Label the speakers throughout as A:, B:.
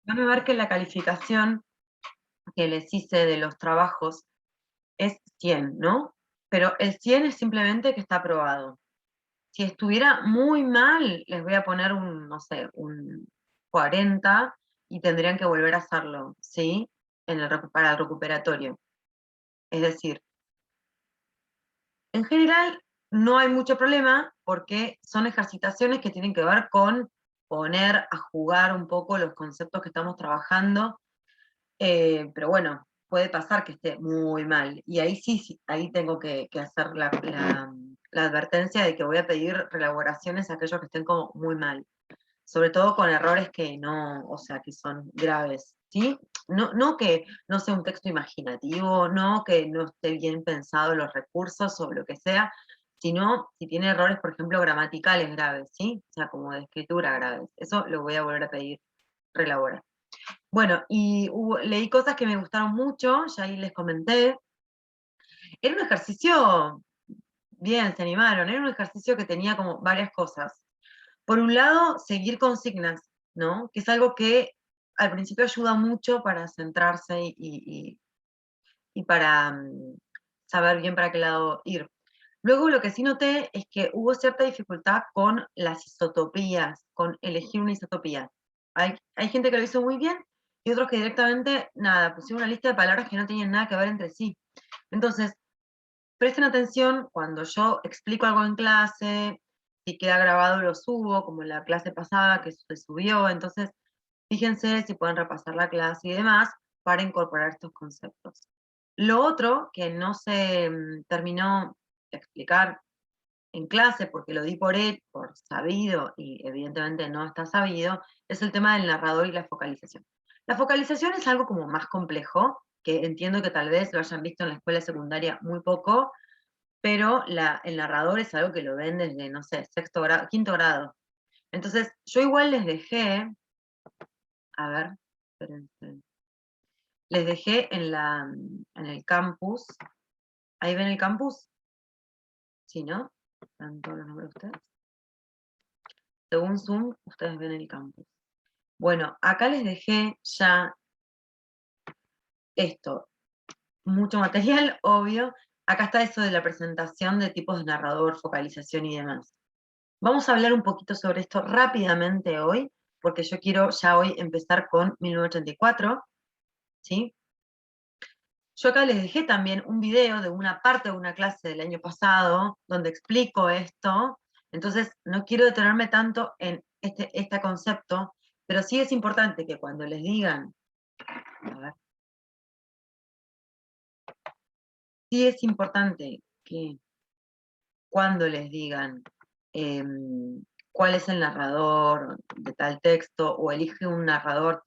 A: van a ver que la calificación que les hice de los trabajos es 100, ¿no? Pero el 100 es simplemente que está aprobado. Si estuviera muy mal, les voy a poner un, no sé, un 40 y tendrían que volver a hacerlo, ¿sí? Para el recuperatorio. Es decir, en general no hay mucho problema porque son ejercitaciones que tienen que ver con poner a jugar un poco los conceptos que estamos trabajando, pero bueno, puede pasar que esté muy mal. Y ahí sí, ahí tengo que hacer la advertencia de que voy a pedir reelaboraciones a aquellos que estén como muy mal. Sobre todo con errores que no, o sea, que son graves, ¿sí? No que no sea un texto imaginativo, no que no esté bien pensado los recursos o lo que sea, sino si tiene errores, por ejemplo, gramaticales graves, ¿sí? O sea, como de escritura graves. Eso lo voy a volver a pedir reelaborar. Bueno, y leí cosas que me gustaron mucho, ya ahí les comenté. Era un ejercicio, bien, se animaron, era un ejercicio que tenía como varias cosas. Por un lado, seguir consignas, ¿no? Que es algo que al principio ayuda mucho para centrarse y para saber bien para qué lado ir. Luego lo que sí noté es que hubo cierta dificultad con las isotopías, con elegir una isotopía. Hay gente que lo hizo muy bien y otros que directamente, nada, pusieron una lista de palabras que no tenían nada que ver entre sí. Entonces, presten atención cuando yo explico algo en clase, si queda grabado lo subo, como en la clase pasada que se subió, entonces fíjense si pueden repasar la clase y demás para incorporar estos conceptos. Lo otro que no se terminó de explicar en clase, porque lo di por sabido y evidentemente no está sabido, es el tema del narrador y la focalización. La focalización es algo como más complejo, que entiendo que tal vez lo hayan visto en la escuela secundaria muy poco, pero el narrador es algo que lo ven desde, no sé, sexto grado, quinto grado. Entonces, yo igual les dejé, a ver, espérense, les dejé en el campus, ¿ahí ven el campus? Sí, ¿no? ¿Están todos los nombres de ustedes? Según Zoom, ustedes ven el campus. Bueno, acá les dejé ya esto, mucho material, obvio. Acá está eso de la presentación de tipos de narrador, focalización y demás. Vamos a hablar un poquito sobre esto rápidamente hoy, porque yo quiero ya hoy empezar con 1984, ¿sí? Yo acá les dejé también un video de una parte de una clase del año pasado, donde explico esto, entonces no quiero detenerme tanto en este concepto, pero sí es importante que cuando les digan, a ver, sí es importante que cuando les digan cuál es el narrador de tal texto, o elige un narrador,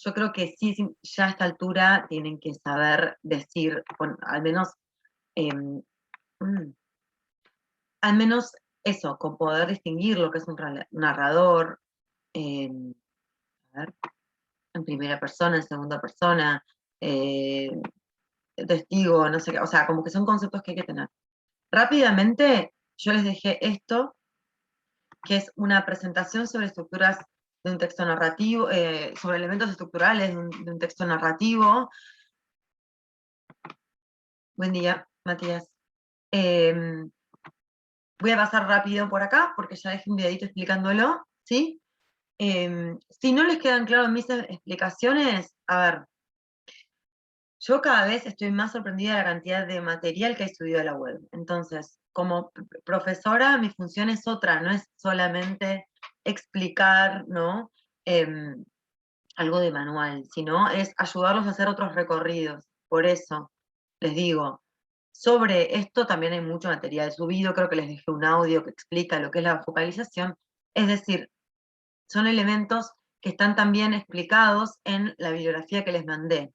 A: yo creo que sí, ya a esta altura tienen que saber decir, al menos, em, mm, al menos eso, con poder distinguir lo que es un narrador, em, a ver, en primera persona, en segunda persona, eh, testigo, no sé qué, o sea, como que son conceptos que hay que tener. Rápidamente, yo les dejé esto, que es una presentación sobre estructuras de un texto narrativo, sobre elementos estructurales de un texto narrativo. Buen día, Matías. Em, Voy a pasar rápido por acá, porque ya dejé un videito explicándolo, ¿sí? Si no les quedan claras mis explicaciones, a ver, yo cada vez estoy más sorprendida de la cantidad de material que hay subido a la web. Entonces, como profesora, mi función es otra, no es solamente explicar, ¿no? Algo de manual, sino es ayudarlos a hacer otros recorridos. Por eso, les digo, sobre esto también hay mucho material subido, creo que les dejé un audio que explica lo que es la focalización, es decir, son elementos que están también explicados en la bibliografía que les mandé.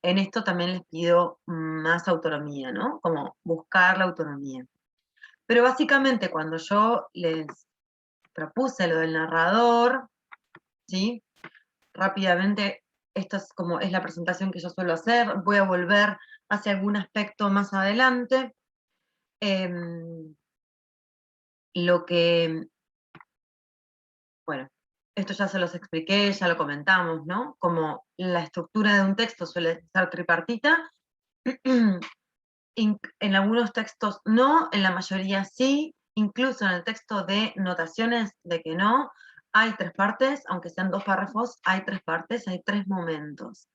A: En esto también les pido más autonomía, ¿no? Como buscar la autonomía. Pero básicamente cuando yo les propuse lo del narrador, ¿sí? Rápidamente, esta es como es la presentación que yo suelo hacer, voy a volver hacia algún aspecto más adelante. Lo que, bueno, esto ya se los expliqué, ya lo comentamos, ¿no? Como la estructura de un texto suele ser tripartita, en algunos textos no, en la mayoría sí, incluso en el texto de notaciones de que no, hay 3 partes, aunque sean 2 párrafos, hay 3 partes, hay 3 momentos.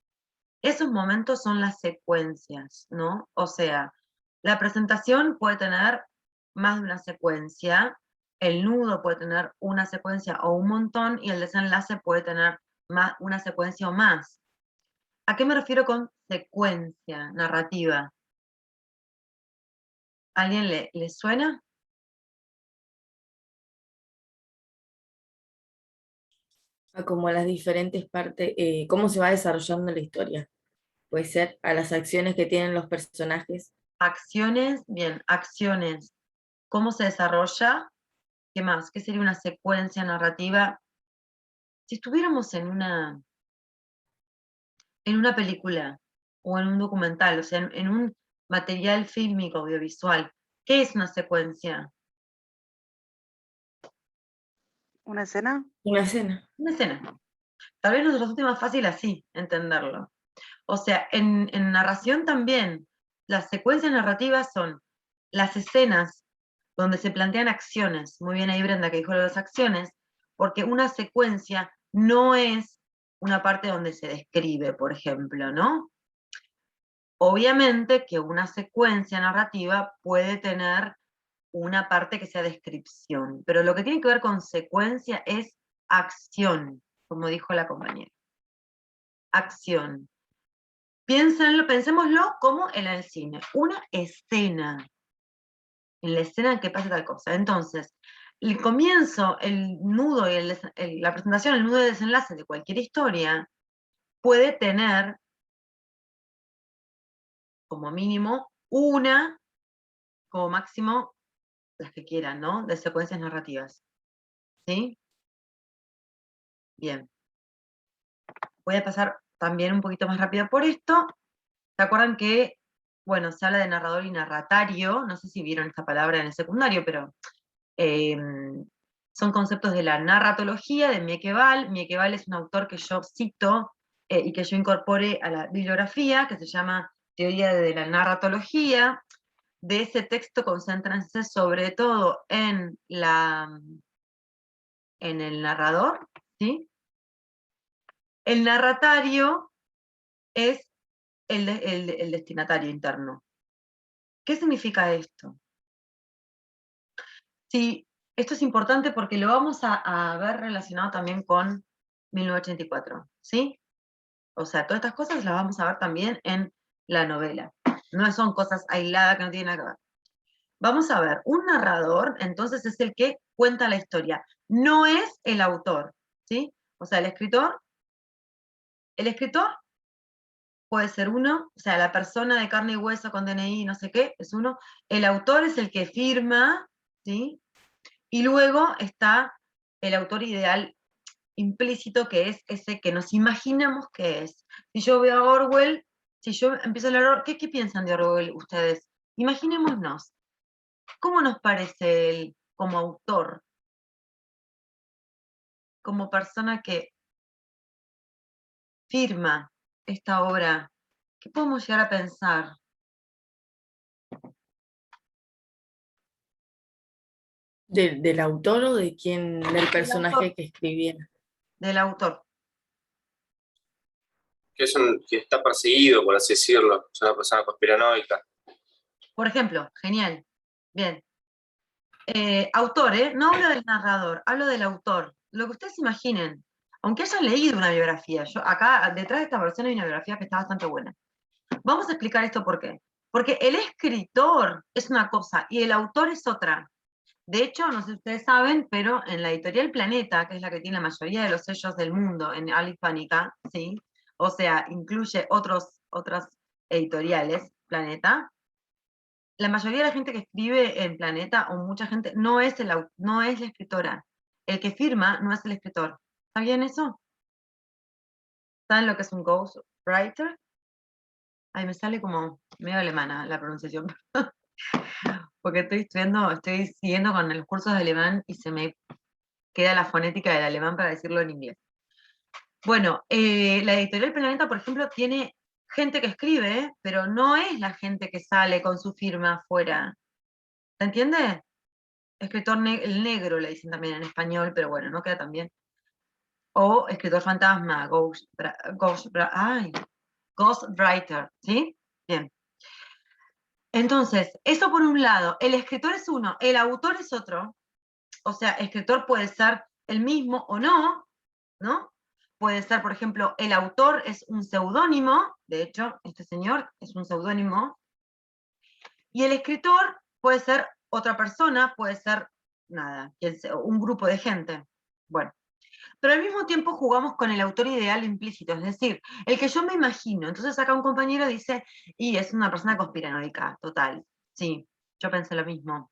A: Esos momentos son las secuencias, ¿no? O sea, la presentación puede tener más de una secuencia, el nudo puede tener una secuencia o un montón, y el desenlace puede tener una secuencia o más. ¿A qué me refiero con secuencia narrativa? ¿A alguien le suena?
B: A como las diferentes partes, cómo se va desarrollando la historia. Puede ser a las acciones que tienen los personajes.
A: Acciones, bien, acciones. ¿Cómo se desarrolla? ¿Qué más? ¿Qué sería una secuencia narrativa? Si estuviéramos en una película o en un documental, o sea, en un material fílmico, audiovisual, ¿qué es una secuencia?
C: ¿Una escena?
B: Una escena.
A: Una escena. Tal vez nos resulte más fácil así entenderlo. O sea, en narración también, las secuencias narrativas son las escenas donde se plantean acciones. Muy bien ahí Brenda que dijo lo de las acciones, porque una secuencia no es una parte donde se describe, por ejemplo, ¿no? Obviamente que una secuencia narrativa puede tener una parte que sea descripción, pero lo que tiene que ver con secuencia es acción, como dijo la compañera. Acción. Pensémoslo como en el cine, una escena, en la escena en que pasa tal cosa. Entonces, el comienzo, el nudo y la presentación, el nudo de desenlace de cualquier historia puede tener, como mínimo, una, como máximo, las que quieran, ¿no? De secuencias narrativas. ¿Sí? Bien. Voy a pasar también un poquito más rápido por esto. ¿Se acuerdan que, bueno, se habla de narrador y narratario? No sé si vieron esta palabra en el secundario, pero son conceptos de la narratología de Miekeval. Miekeval es un autor que yo cito y que yo incorporé a la bibliografía, que se llama Teoría de la Narratología. De ese texto concéntrense sobre todo en el narrador, ¿sí? El narratario es el destinatario interno. ¿Qué significa esto? Sí, esto es importante porque lo vamos a ver relacionado también con 1984, ¿sí? O sea, todas estas cosas las vamos a ver también en la novela. No son cosas aisladas que no tienen nada que ver. Vamos a ver, un narrador, entonces, es el que cuenta la historia. No es el autor, ¿sí? O sea, el escritor puede ser uno, o sea, la persona de carne y hueso con DNI, no sé qué, es uno. El autor es el que firma, ¿sí? Y luego está el autor ideal implícito, que es ese que nos imaginamos que es. Si yo veo a Orwell, si yo empiezo a leer, ¿qué piensan de Orwell ustedes? Imaginémonos, ¿cómo nos parece él como autor? Como persona que firma esta obra, ¿qué podemos llegar a pensar
B: ¿Del autor o de quién, del
A: del autor?
B: personaje que escribía?
A: Del autor.
D: Que está perseguido, por así decirlo, es una persona conspiranoica.
A: Por ejemplo, genial. Bien. Autor, ¿eh? No hablo del narrador, hablo del autor. Lo que ustedes imaginen, aunque hayan leído una biografía, acá detrás de esta versión hay una biografía que está bastante buena. Vamos a explicar esto por qué. Porque el escritor es una cosa y el autor es otra. De hecho, no sé si ustedes saben, pero en la editorial Planeta, que es la que tiene la mayoría de los sellos del mundo en habla hispánica, ¿sí? O sea, incluye otras editoriales, Planeta, la mayoría de la gente que escribe en Planeta, o mucha gente, no es la escritora. El que firma no es el escritor. ¿Sabían eso? ¿Saben lo que es un ghostwriter? Ahí me sale como medio alemana la pronunciación. Porque estoy siguiendo con los cursos de alemán y se me queda la fonética del alemán para decirlo en inglés. Bueno, la editorial Planeta, por ejemplo, tiene gente que escribe, pero no es la gente que sale con su firma afuera. ¿Se entiende? Escritor el negro le dicen también en español, pero bueno, no queda tan bien. O escritor fantasma, ghostwriter, ¿sí? Bien. Entonces, eso por un lado, el escritor es uno, el autor es otro. O sea, escritor puede ser el mismo o no, ¿no? Puede ser, por ejemplo, el autor es un seudónimo, de hecho, este señor es un seudónimo, y el escritor puede ser otra persona, puede ser, nada, un grupo de gente. Bueno, pero al mismo tiempo jugamos con el autor ideal implícito, es decir, el que yo me imagino. Entonces acá un compañero dice, y es una persona conspiranoica, total. Sí, yo pensé lo mismo.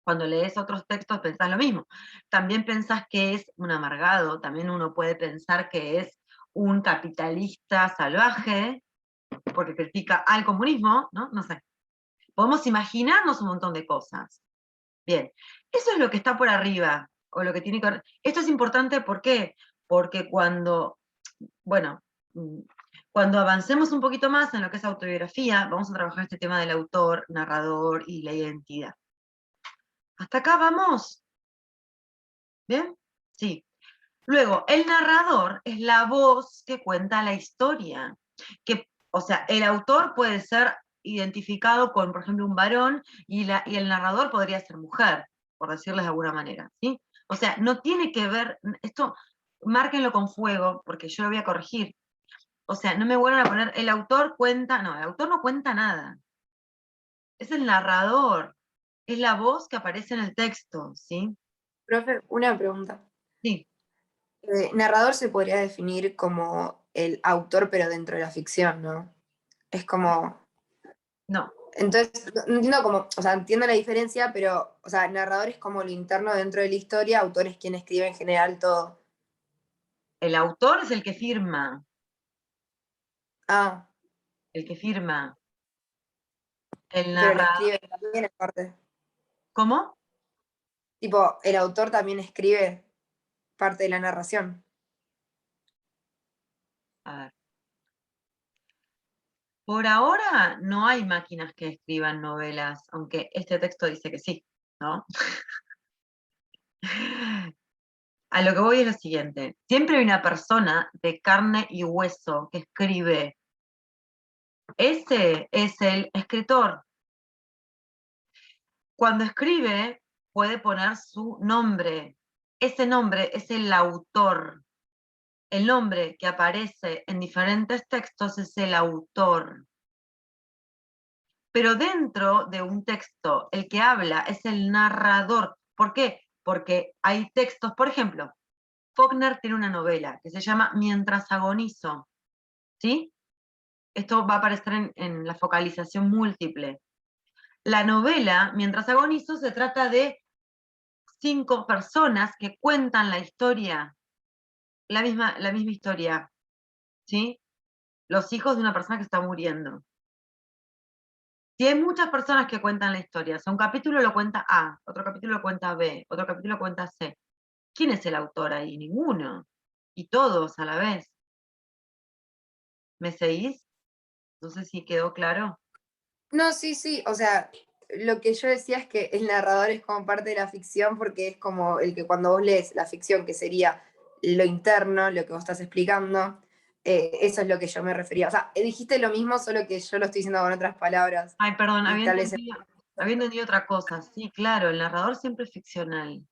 A: Cuando lees otros textos pensás lo mismo. También pensás que es un amargado, también uno puede pensar que es un capitalista salvaje, porque critica al comunismo, ¿no? No sé. Podemos imaginarnos un montón de cosas. Bien, eso es lo que está por arriba, o lo que tiene que ver. Esto es importante, ¿por qué? Porque cuando, bueno, cuando avancemos un poquito más en lo que es autobiografía, vamos a trabajar este tema del autor, narrador y la identidad. ¿Hasta acá vamos? ¿Bien? Sí. Luego, el narrador es la voz que cuenta la historia. O sea, el autor puede ser identificado con, por ejemplo, un varón, y el narrador podría ser mujer, por decirles de alguna manera, ¿sí? O sea, no tiene que ver, esto, márquenlo con fuego, porque yo lo voy a corregir. O sea, no me vuelvan a poner, el autor cuenta, no, el autor no cuenta nada. Es el narrador, es la voz que aparece en el texto, ¿sí?
E: Profe, una pregunta.
A: Sí.
E: Narrador se podría definir como el autor, pero dentro de la ficción, ¿no? Es como.
A: No.
E: Entonces, no entiendo cómo, o sea, entiendo la diferencia, pero, o sea, narrador es como lo interno dentro de la historia, autor es quien escribe en general todo.
A: El autor es el que firma.
E: Ah,
A: El que firma. El
E: pero lo
A: narrador.
E: escribe también es parte.
A: ¿Cómo?
E: Tipo, el autor también escribe parte de la narración.
A: A ver. Por ahora no hay máquinas que escriban novelas, aunque este texto dice que sí, ¿no? A lo que voy es lo siguiente. Siempre hay una persona de carne y hueso que escribe. Ese es el escritor. Cuando escribe, puede poner su nombre. Ese nombre es el autor. El nombre que aparece en diferentes textos es el autor. Pero dentro de un texto, el que habla es el narrador. ¿Por qué? Porque hay textos, por ejemplo, Faulkner tiene una novela que se llama Mientras agonizo, ¿sí? Esto va a aparecer en la focalización múltiple. La novela, Mientras agonizo, se trata de 5 personas que cuentan la historia, la misma historia, ¿sí? Los hijos de una persona que está muriendo. Si hay muchas personas que cuentan la historia, o sea, un capítulo lo cuenta A, otro capítulo lo cuenta B, otro capítulo lo cuenta C. ¿Quién es el autor ahí? Ninguno. Y todos a la vez. ¿Me seguís? No sé si quedó claro.
E: No, sí, sí, o sea, lo que yo decía es que el narrador es como parte de la ficción porque es como el que cuando vos lees la ficción, que sería lo interno, lo que vos estás explicando, eso es lo que yo me refería. O sea, dijiste lo mismo, solo que yo lo estoy diciendo con otras palabras.
A: Ay, perdón,
E: Y tal vez
A: había entendido otra cosa. Sí, claro, el narrador siempre es ficcional.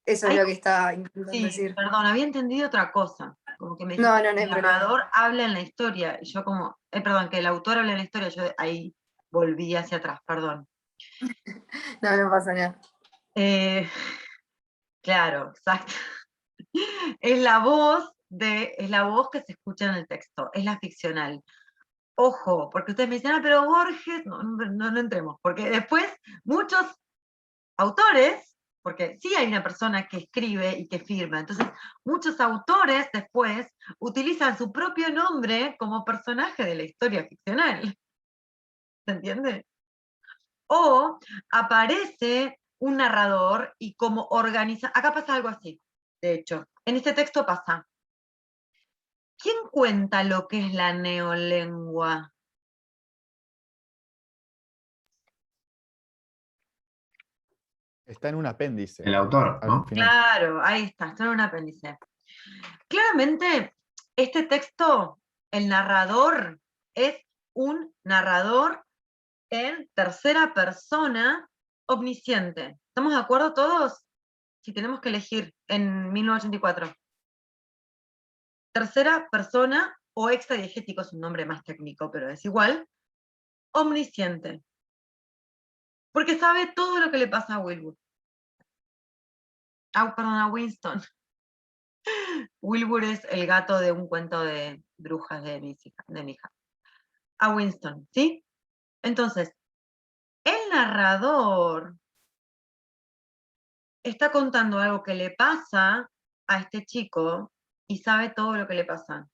E: eso es
A: Ay,
E: lo que estaba intentando
A: sí,
E: decir.
A: perdón, había entendido otra cosa. Como que me
E: No,
A: dijiste
E: no, no
A: que
E: hay
A: el
E: problema.
A: narrador habla en la historia. Y yo como, perdón, que el autor habla en la historia, yo ahí volví hacia atrás, perdón.
E: No, no pasa nada.
A: Claro, exacto. Es la voz que se escucha en el texto, es la ficcional. Ojo, porque ustedes me dicen, pero Borges, no entremos, porque después muchos autores, porque sí hay una persona que escribe y que firma, entonces muchos autores después utilizan su propio nombre como personaje de la historia ficcional. ¿Se entiende? O aparece un narrador y cómo organiza. Acá pasa algo así, de hecho. En este texto pasa. ¿Quién cuenta lo que es la neolengua?
F: Está en un apéndice.
G: El autor,
F: al
G: ¿no?
F: final.
A: Claro, ahí está en un apéndice. Claramente, este texto, el narrador, es un narrador en tercera persona omnisciente. ¿Estamos de acuerdo todos? Si tenemos que elegir en 1984. Tercera persona o extradiegético, es un nombre más técnico, pero es igual. Omnisciente. Porque sabe todo lo que le pasa a Wilbur. Perdón, a Winston. Wilbur es el gato de un cuento de brujas de mi hija. A Winston, ¿sí? Entonces, el narrador está contando algo que le pasa a este chico y sabe todo lo que le pasa.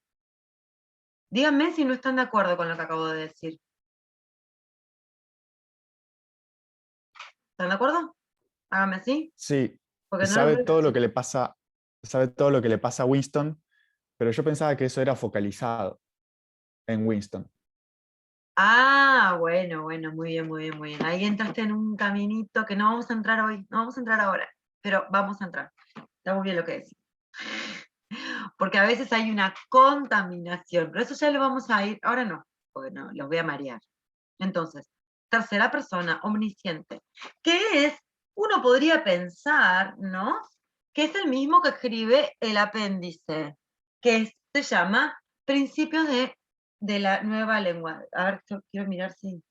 A: Díganme si no están de acuerdo con lo que acabo de decir. ¿Están de acuerdo? Háganme así.
F: Sí,
A: Porque no
F: sabe
A: lo
F: todo lo
A: veo.
F: que le pasa, sabe todo lo que le pasa a Winston, pero yo pensaba que eso era focalizado en Winston.
A: Ah, bueno, muy bien, muy bien, muy bien. Ahí entraste en un caminito que no vamos a entrar hoy, no vamos a entrar ahora, pero vamos a entrar. Está muy bien lo que decís. Porque a veces hay una contaminación, pero eso ya lo vamos a ir, ahora no, porque no, los voy a marear. Entonces, tercera persona, omnisciente, que es, uno podría pensar, ¿no? Que es el mismo que escribe el apéndice, que se llama Principios de la Nueva Lengua. A ver, quiero mirar si...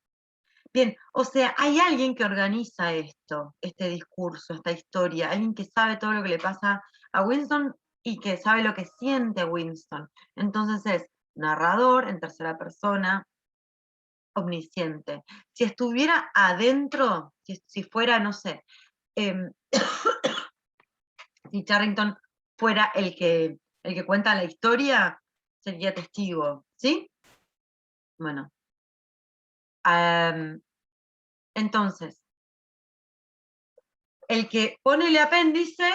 A: Bien, o sea, hay alguien que organiza esto, este discurso, esta historia, alguien que sabe todo lo que le pasa a Winston y que sabe lo que siente Winston. Entonces es narrador en tercera persona, omnisciente. Si estuviera adentro, si fuera, no sé, em, si Charrington fuera el que cuenta la historia, sería testigo, ¿sí? Bueno. Entonces, el que pone el apéndice,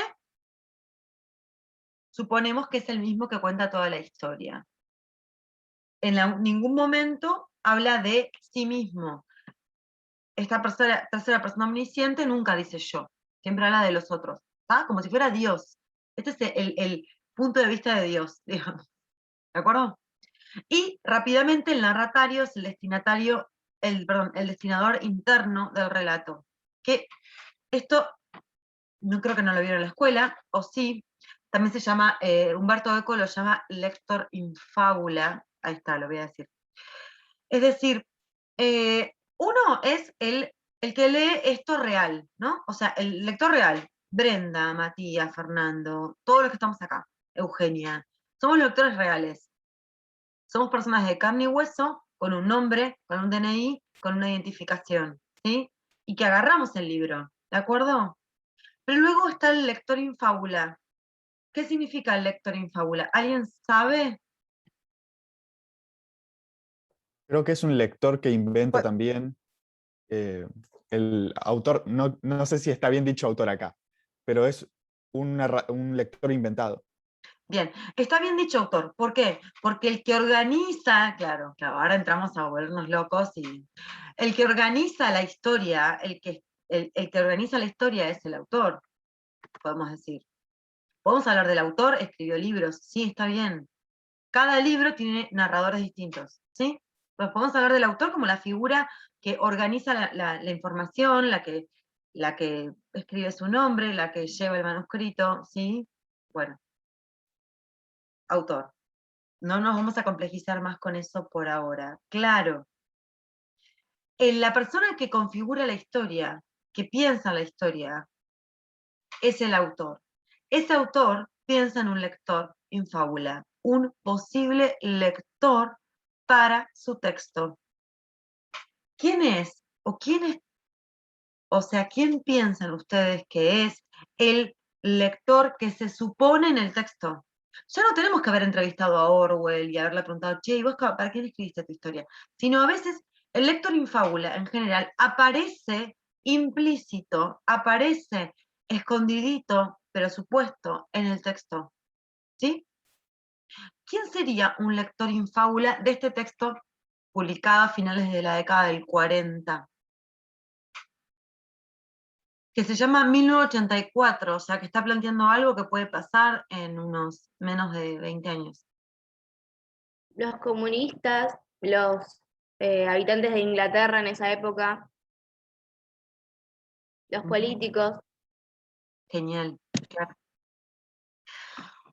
A: suponemos que es el mismo que cuenta toda la historia. En ningún momento habla de sí mismo. Esta tercera persona omnisciente nunca dice yo, siempre habla de los otros, ¿tá? Como si fuera Dios. Este es el punto de vista de Dios, digamos. ¿De acuerdo? Y rápidamente el narratario es el destinatario, el destinador interno del relato. Que esto, no creo que no lo vieron en la escuela, o sí, también se llama, Humberto Eco lo llama lector in fabula, ahí está, lo voy a decir. Es decir, uno es el que lee esto real, ¿no? O sea, el lector real, Brenda, Matías, Fernando, todos los que estamos acá, Eugenia, somos lectores reales. Somos personas de carne y hueso, con un nombre, con un DNI, con una identificación, ¿sí? Y que agarramos el libro, ¿de acuerdo? Pero luego está el lector in fábula. ¿Qué significa el lector in fábula? ¿Alguien sabe?
F: Creo que es un lector que inventa también. El autor, no sé si está bien dicho autor acá, pero es un lector inventado.
A: Bien, está bien dicho autor. ¿Por qué? Porque el que organiza, claro, ahora entramos a volvernos locos, y el que organiza la historia, el que organiza la historia es el autor, podemos decir. Podemos hablar del autor, escribió libros, sí, está bien. Cada libro tiene narradores distintos, ¿sí? Pues podemos hablar del autor como la figura que organiza la información, la que escribe su nombre, la que lleva el manuscrito, ¿sí? Bueno, autor. No nos vamos a complejizar más con eso por ahora. Claro, la persona que configura la historia, que piensa la historia, es el autor. Ese autor piensa en un lector en fábula, un posible lector para su texto. ¿Quién es? O sea, ¿quién piensan ustedes que es el lector que se supone en el texto? Ya no tenemos que haber entrevistado a Orwell y haberle preguntado, che, ¿y vos para quién escribiste tu historia? Sino a veces el lector in fábula, en general, aparece implícito, aparece escondidito, pero supuesto en el texto. ¿Sí? ¿Quién sería un lector infábula de este texto publicado a finales de la década del 40? Que se llama 1984, o sea que está planteando algo que puede pasar en unos menos de 20 años.
G: Los comunistas, los habitantes de Inglaterra en esa época, los
A: Ujú.
G: políticos.
A: Genial, claro.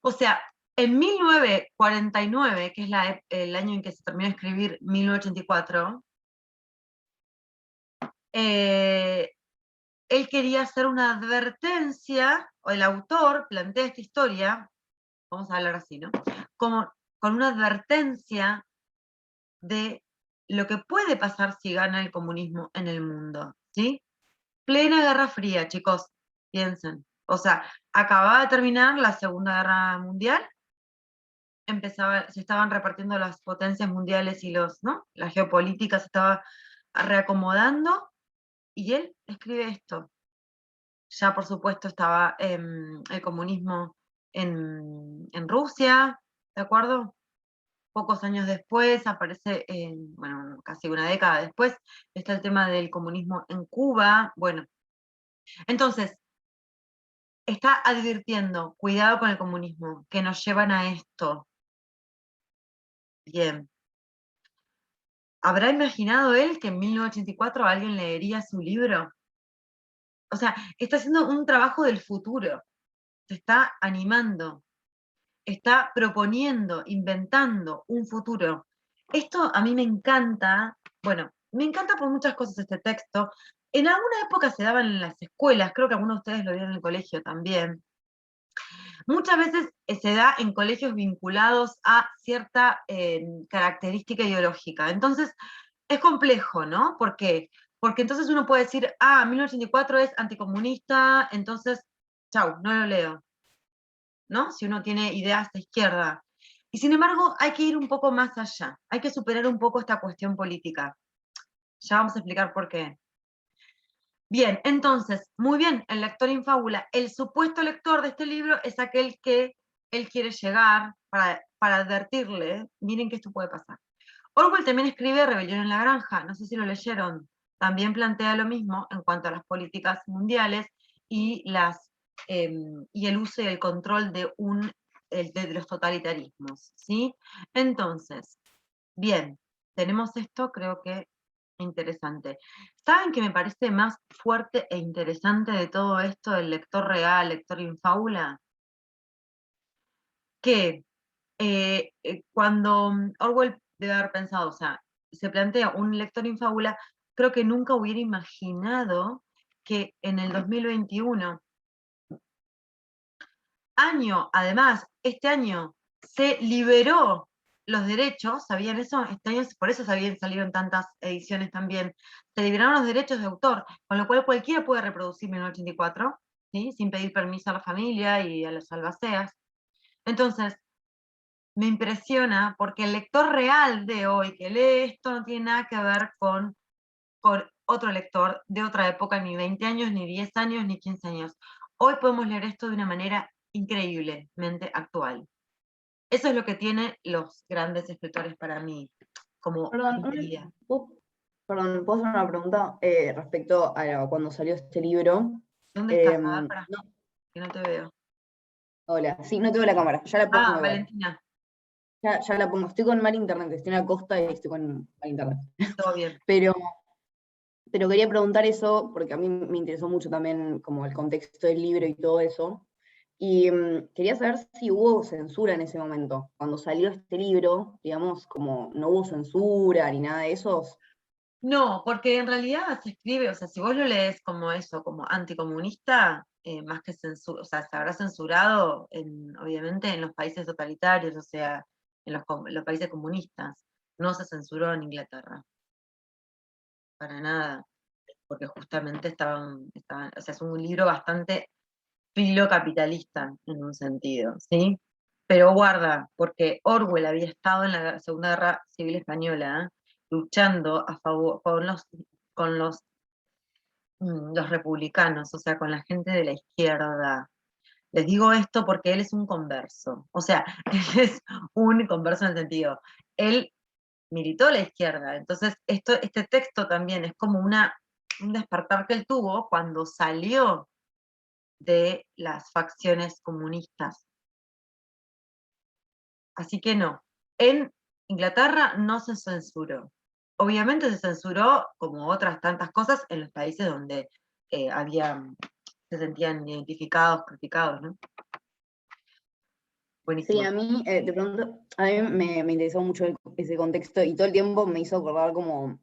A: O sea, en 1949, que es el año en que se terminó de escribir 1984, él quería hacer una advertencia, o el autor plantea esta historia, vamos a hablar así, ¿no? Como con una advertencia de lo que puede pasar si gana el comunismo en el mundo, ¿sí? Plena Guerra Fría, chicos, piensen. O sea, acababa de terminar la Segunda Guerra Mundial, se estaban repartiendo las potencias mundiales y ¿no? La geopolítica se estaba reacomodando, y él escribe esto. Ya, por supuesto, estaba el comunismo en Rusia, ¿de acuerdo? Pocos años después aparece, bueno, casi una década después, está el tema del comunismo en Cuba. Bueno, entonces, está advirtiendo, cuidado con el comunismo, que nos llevan a esto. Bien. ¿Habrá imaginado él que en 1984 alguien leería su libro? O sea, está haciendo un trabajo del futuro, se está animando, está proponiendo, inventando un futuro. Esto a mí me encanta, bueno, me encanta por muchas cosas este texto. En alguna época se daban en las escuelas, creo que algunos de ustedes lo vieron en el colegio también. Muchas veces se da en colegios vinculados a cierta característica ideológica. Entonces, es complejo, ¿no? ¿Por qué? Porque entonces uno puede decir, 1984 es anticomunista, entonces, chau, no lo leo, ¿no? Si uno tiene ideas de izquierda. Y sin embargo, hay que ir un poco más allá, hay que superar un poco esta cuestión política. Ya vamos a explicar por qué. Bien, entonces, muy bien, el lector infábula. El supuesto lector de este libro es aquel que él quiere llegar para advertirle, miren que esto puede pasar. Orwell también escribe Rebelión en la Granja, no sé si lo leyeron, también plantea lo mismo en cuanto a las políticas mundiales y, y el uso y el control de los totalitarismos, ¿sí? Entonces, bien, tenemos esto, creo que interesante. ¿Saben qué me parece más fuerte e interesante de todo esto del lector real, lector infábula? Que cuando Orwell debe haber pensado, o sea, se plantea un lector infábula, creo que nunca hubiera imaginado que en el 2021, además, este año se liberó los derechos, ¿sabían eso? Este año, por eso salieron tantas ediciones también. Se liberaron los derechos de autor, con lo cual cualquiera puede reproducir 1984, ¿sí? Sin pedir permiso a la familia y a los albaceas. Entonces, me impresiona porque el lector real de hoy que lee esto no tiene nada que ver con otro lector de otra época, ni 20 años, ni 10 años, ni 15 años. Hoy podemos leer esto de una manera increíblemente actual. Eso es lo que tienen los grandes escritores para mí, como
H: Perdón,
A: teoría.
H: perdón, ¿puedo hacer una pregunta respecto a cuando salió este libro?
A: ¿Dónde estás? A ver, pará,
H: No,
A: que no te veo.
H: hola, sí, no tengo la cámara, ya la pongo igual.
A: Valentina,
H: Ya la pongo, estoy con mal internet, estoy en la costa y estoy con mal internet.
A: todo bien.
H: Pero quería preguntar eso, porque a mí me interesó mucho también como el contexto del libro y todo eso. Y quería saber si hubo censura en ese momento. Cuando salió este libro, digamos, como no hubo censura ni nada de eso.
A: No, porque en realidad se escribe, o sea, si vos lo lees como eso, como anticomunista, más que censura, o sea, se habrá censurado, obviamente, en los países totalitarios, o sea, en los países comunistas. No se censuró en Inglaterra, para nada, porque justamente o sea, es un libro bastante filocapitalista en un sentido, ¿sí? Pero guarda, porque Orwell había estado en la Segunda Guerra Civil Española, luchando a favor con los los republicanos, o sea, con la gente de la izquierda. Les digo esto porque él es un converso, o sea, él es un converso en el sentido, él militó a la izquierda, entonces este texto también es como un despertar que él tuvo cuando salió de las facciones comunistas. Así que no, en Inglaterra no se censuró. Obviamente se censuró, como otras tantas cosas, en los países donde se sentían identificados, criticados, ¿no? Buenísimo.
H: Sí, a mí, de pronto, a mí me interesó mucho ese contexto y todo el tiempo me hizo acordar como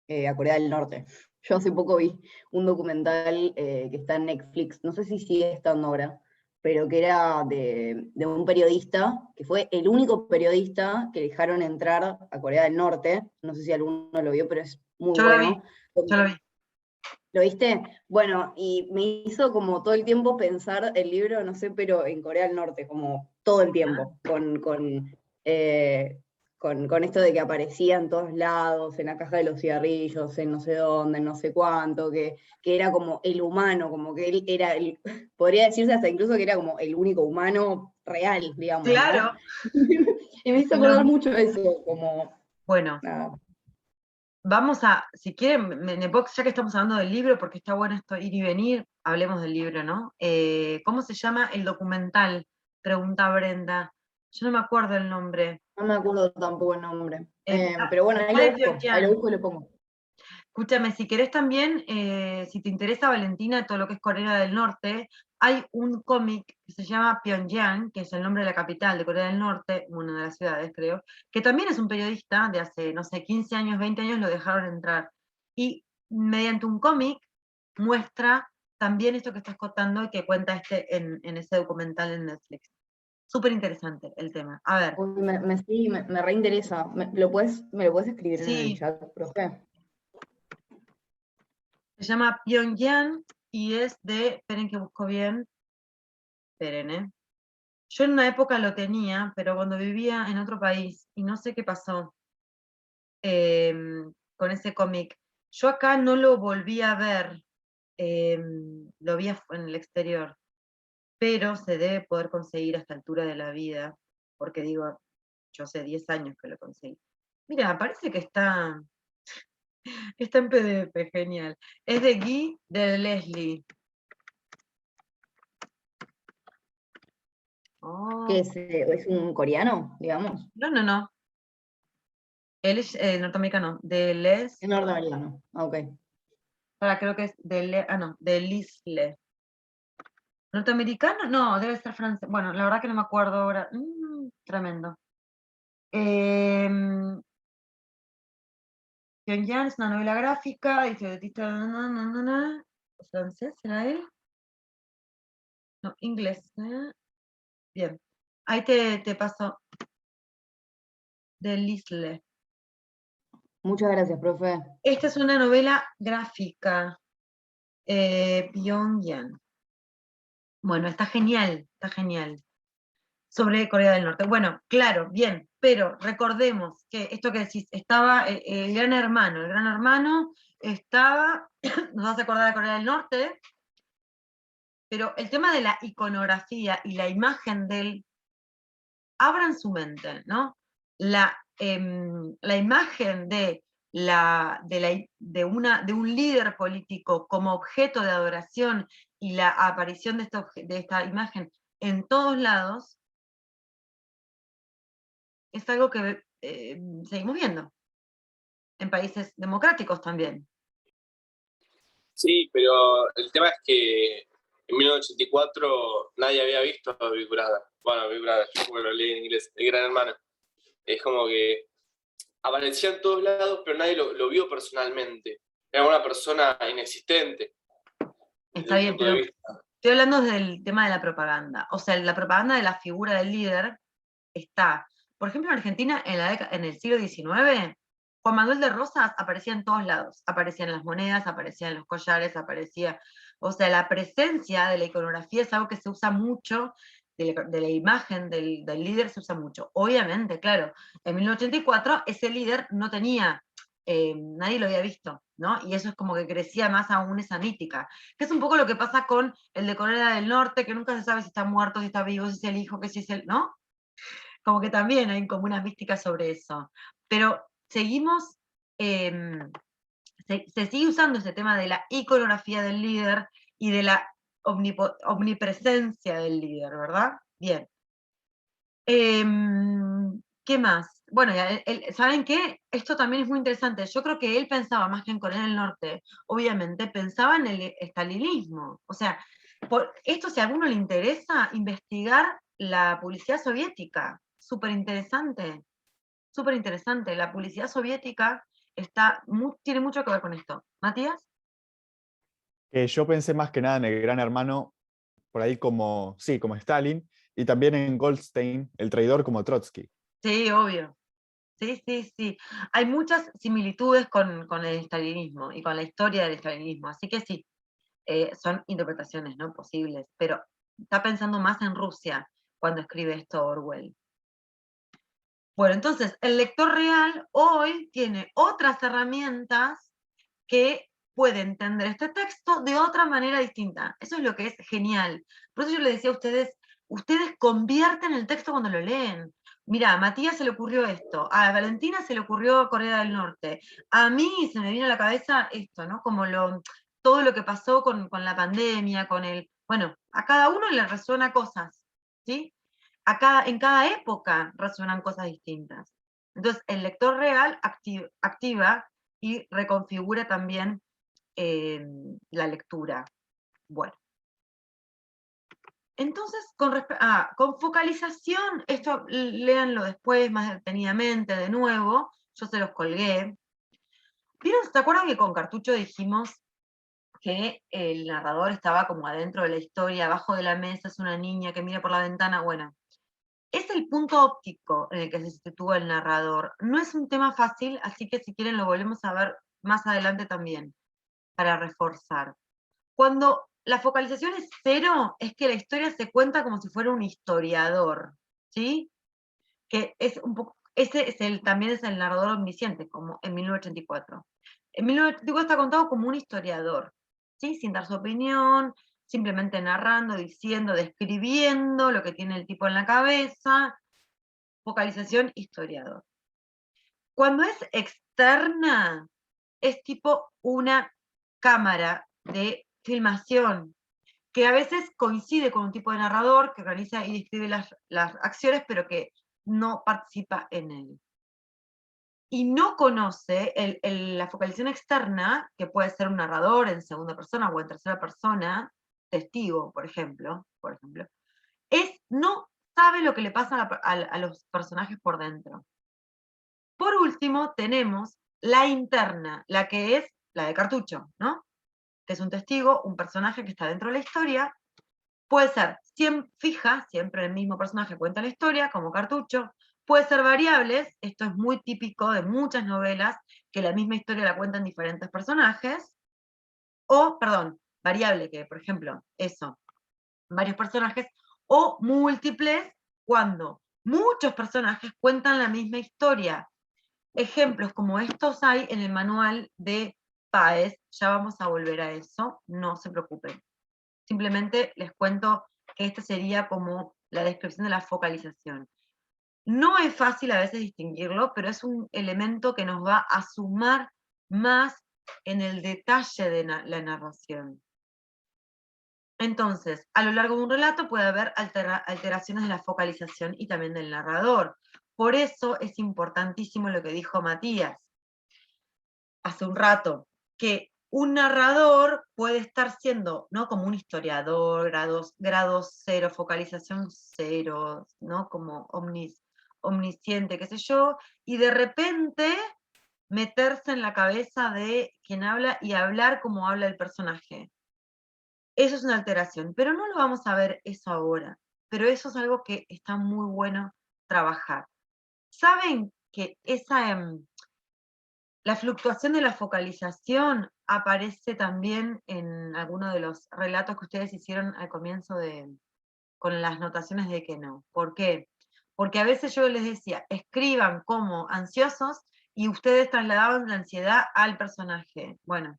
H: a Corea del Norte. Yo hace poco vi un documental que está en Netflix, no sé si sigue estando ahora, pero que era de un periodista, que fue el único periodista que dejaron entrar a Corea del Norte. No sé si alguno lo vio, pero es muy
A: Yo lo vi,
H: bueno.
A: yo lo vi.
H: ¿Lo viste? Bueno, y me hizo como todo el tiempo pensar el libro, no sé, pero en Corea del Norte, como todo el tiempo, con esto de que aparecía en todos lados, en la caja de los cigarrillos, en no sé dónde, en no sé cuánto, que era como el humano, como que él era podría decirse hasta incluso que era como el único humano real, digamos, ¿no?
A: Claro.
H: Y me hizo acordar mucho eso, como...
A: Bueno,
H: nada.
A: vamos a, si quieren, ya que estamos hablando del libro, porque está bueno esto ir y venir, hablemos del libro, ¿no? ¿Cómo se llama el documental? Pregunta Brenda. Yo no me acuerdo el nombre.
H: No me acuerdo tampoco el nombre.
A: Está
H: Pero bueno, ahí
A: de
H: lo
A: Pyongyang.
H: busco y lo pongo.
A: Escúchame, si querés también, si te interesa, Valentina, todo lo que es Corea del Norte, hay un cómic que se llama Pyongyang, que es el nombre de la capital de Corea del Norte, una de las ciudades, creo, que también es un periodista de hace, no sé, 15 años, 20 años, lo dejaron entrar. Y mediante un cómic muestra también esto que estás contando y que cuenta en ese documental en Netflix. Súper interesante el tema. A ver.
H: Uy, me reinteresa. ¿Me lo puedes escribir en el
A: Sí.
H: chat, profe?
A: Se llama Pyongyang y es esperen que busco bien, esperen, Yo en una época lo tenía, pero cuando vivía en otro país, y no sé qué pasó con ese cómic. Yo acá no lo volví a ver, lo vi en el exterior, pero se debe poder conseguir a esta altura de la vida, porque digo, yo hace 10 años que lo conseguí. Mira, parece que está en PDF, genial. Es de Guy de Leslie. Oh.
H: ¿Qué es un coreano, digamos?
A: No. Él es norteamericano, de Les.
H: Es norteamericano. Ok.
A: Creo que es de Lisle. ¿Norteamericano? No, debe ser francés. Bueno, la verdad que no me acuerdo ahora. Tremendo. Pyongyang es una novela gráfica, dice ¿francés será él? No, inglés. Bien. Ahí te paso. De Lisle.
H: Muchas gracias, profe.
A: Esta es una novela gráfica. Pyongyang. Bueno, está genial. Sobre Corea del Norte. Bueno, claro, bien, pero recordemos que esto que decís, estaba el Gran Hermano estaba, nos vas a acordar de Corea del Norte, pero el tema de la iconografía y la imagen del, abran su mente, ¿no? La imagen de un líder político como objeto de adoración y la aparición de esta imagen en todos lados, es algo que seguimos viendo en países democráticos también.
D: Sí, pero el tema es que en 1984 nadie había visto a Big Brother. Bueno, Big Brother, yo lo leí en inglés, El Gran Hermano. Es como que aparecía en todos lados, pero nadie lo vio personalmente. Era una persona inexistente.
A: Está bien, pero estoy hablando del tema de la propaganda. O sea, la propaganda de la figura del líder está. Por ejemplo, en Argentina, en el siglo XIX, Juan Manuel de Rosas aparecía en todos lados. Aparecía en las monedas, aparecía en los collares, o sea, la presencia de la iconografía es algo que se usa mucho, de la imagen del líder se usa mucho. Obviamente, claro, en 1984 ese líder no tenía nadie lo había visto, ¿no? Y eso es como que crecía más aún esa mítica, que es un poco lo que pasa con el de Corea del Norte, que nunca se sabe si está muerto, si está vivo, si es el hijo, que si es el, ¿no? Como que también hay como una mística sobre eso. Pero seguimos, se sigue usando ese tema de la iconografía del líder y de la omnipresencia del líder, ¿verdad? Bien. ¿Qué más? Bueno, ¿saben qué? Esto también es muy interesante. Yo creo que él pensaba más que en Corea del Norte, obviamente, pensaba en el estalinismo. O sea, esto si a alguno le interesa, investigar la publicidad soviética. Súper interesante, súper interesante. La publicidad soviética tiene mucho que ver con esto. ¿Matías?
F: Yo pensé más que nada en el Gran Hermano, por ahí como, sí, como Stalin, y también en Goldstein, el traidor, como Trotsky.
A: Sí, obvio. Sí, sí, sí. Hay muchas similitudes con el estalinismo y con la historia del estalinismo, así que sí, son interpretaciones, ¿no? Posibles, pero está pensando más en Rusia cuando escribe esto Orwell. Bueno, entonces, el lector real hoy tiene otras herramientas que puede entender este texto de otra manera distinta. Eso es lo que es genial. Por eso yo le decía a ustedes, ustedes convierten el texto cuando lo leen. Mira, a Matías se le ocurrió esto, a Valentina se le ocurrió Corea del Norte, a mí se me vino a la cabeza esto, ¿no? Como todo lo que pasó con la pandemia, bueno, a cada uno le resuena cosas, ¿sí? En cada época resuenan cosas distintas. Entonces, el lector real activa y reconfigura también la lectura. Bueno. Entonces, con focalización, esto léanlo después más detenidamente de nuevo, yo se los colgué. ¿Vieron? ¿Se acuerdan que con Cartucho dijimos que el narrador estaba como adentro de la historia, abajo de la mesa es una niña que mira por la ventana? Bueno, es el punto óptico en el que se sitúa el narrador. No es un tema fácil, así que si quieren lo volvemos a ver más adelante también, para reforzar. Cuando la focalización es 0, es que la historia se cuenta como si fuera un historiador, ¿sí? Que es un poco, también es el narrador omnisciente, como en 1984. En 1984 está contado como un historiador, ¿sí? Sin dar su opinión, simplemente narrando, diciendo, describiendo lo que tiene el tipo en la cabeza. Focalización historiador. Cuando es externa, es tipo una cámara de filmación, que a veces coincide con un tipo de narrador que organiza y describe las acciones, pero que no participa en él. Y no conoce la focalización externa, que puede ser un narrador en segunda persona o en tercera persona, testigo, por ejemplo, no sabe lo que le pasa a los personajes por dentro. Por último, tenemos la interna, la que es la de Cartucho, ¿no? Que es un testigo, un personaje que está dentro de la historia. Puede ser fija, siempre el mismo personaje cuenta la historia, como Cartucho. Puede ser variables, esto es muy típico de muchas novelas, que la misma historia la cuentan diferentes personajes. O, perdón, variable, que por ejemplo, varios personajes. O múltiples, cuando muchos personajes cuentan la misma historia. Ejemplos como estos hay en el manual de Páez, ya vamos a volver a eso, no se preocupen. Simplemente les cuento que esta sería como la descripción de la focalización. No es fácil a veces distinguirlo, pero es un elemento que nos va a sumar más en el detalle de la narración. Entonces, a lo largo de un relato puede haber alteraciones de la focalización y también del narrador. Por eso es importantísimo lo que dijo Matías hace un rato, que un narrador puede estar siendo, ¿no? Como un historiador, grado 0, focalización 0, ¿no? Como omnisciente, qué sé yo, y de repente meterse en la cabeza de quien habla y hablar como habla el personaje. Eso es una alteración, pero no lo vamos a ver eso ahora, pero eso es algo que está muy bueno trabajar. ¿Saben que la fluctuación de la focalización aparece también en algunos de los relatos que ustedes hicieron al comienzo con las notaciones de que no? ¿Por qué? Porque a veces yo les decía, escriban como ansiosos, y ustedes trasladaban la ansiedad al personaje. Bueno,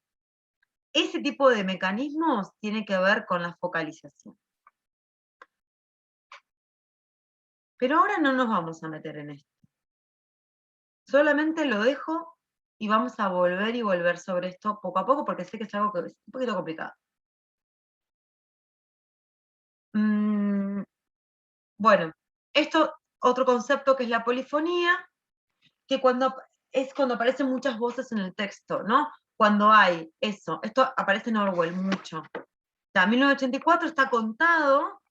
A: ese tipo de mecanismos tiene que ver con la focalización. Pero ahora no nos vamos a meter en esto. Solamente lo dejo y vamos a volver y volver sobre esto poco a poco, porque sé que es algo que es un poquito complicado. Bueno, esto, otro concepto que es la polifonía, que es cuando aparecen muchas voces en el texto, ¿no? Cuando hay eso, esto aparece en Orwell mucho. O sea, 1984 está contado,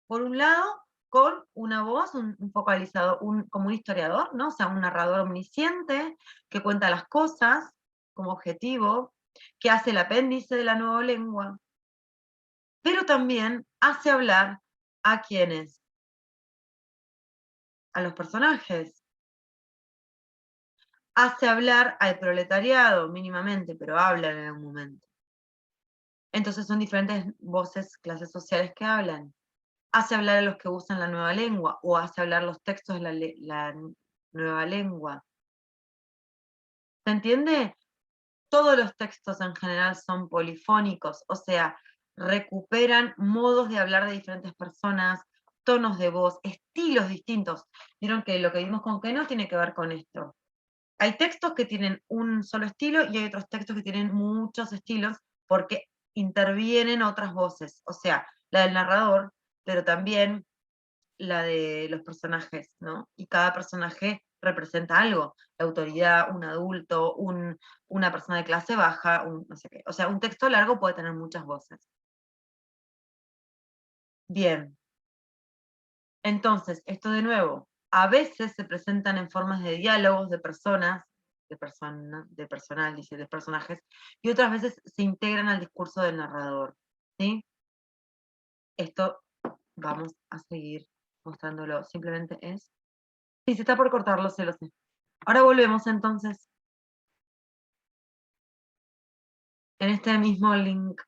A: por un lado, con una voz, un focalizado, como un historiador, ¿no? O sea, un narrador omnisciente que cuenta las cosas como objetivo, que hace el apéndice de la nueva lengua, pero también hace hablar a quienes, a los personajes, hace hablar al proletariado mínimamente, pero habla en algún momento. Entonces son diferentes voces, clases sociales que hablan. Hace hablar a los que usan la nueva lengua, o hace hablar los textos de la nueva lengua. ¿Se entiende? Todos los textos en general son polifónicos, o sea, recuperan modos de hablar de diferentes personas, tonos de voz, estilos distintos. Vieron que lo que vimos con Keno tiene que ver con esto. Hay textos que tienen un solo estilo y hay otros textos que tienen muchos estilos porque intervienen otras voces, o sea, la del narrador, pero también la de los personajes, ¿no? Y cada personaje representa algo, la autoridad, un adulto, una persona de clase baja, no sé qué. O sea, un texto largo puede tener muchas voces. Bien. Entonces, esto de nuevo, a veces se presentan en formas de diálogos de personas, de personajes, y otras veces se integran al discurso del narrador, ¿sí? Esto vamos a seguir mostrándolo, simplemente es... Sí, se está por cortarlo, lo sé. Ahora volvemos entonces. En este mismo link.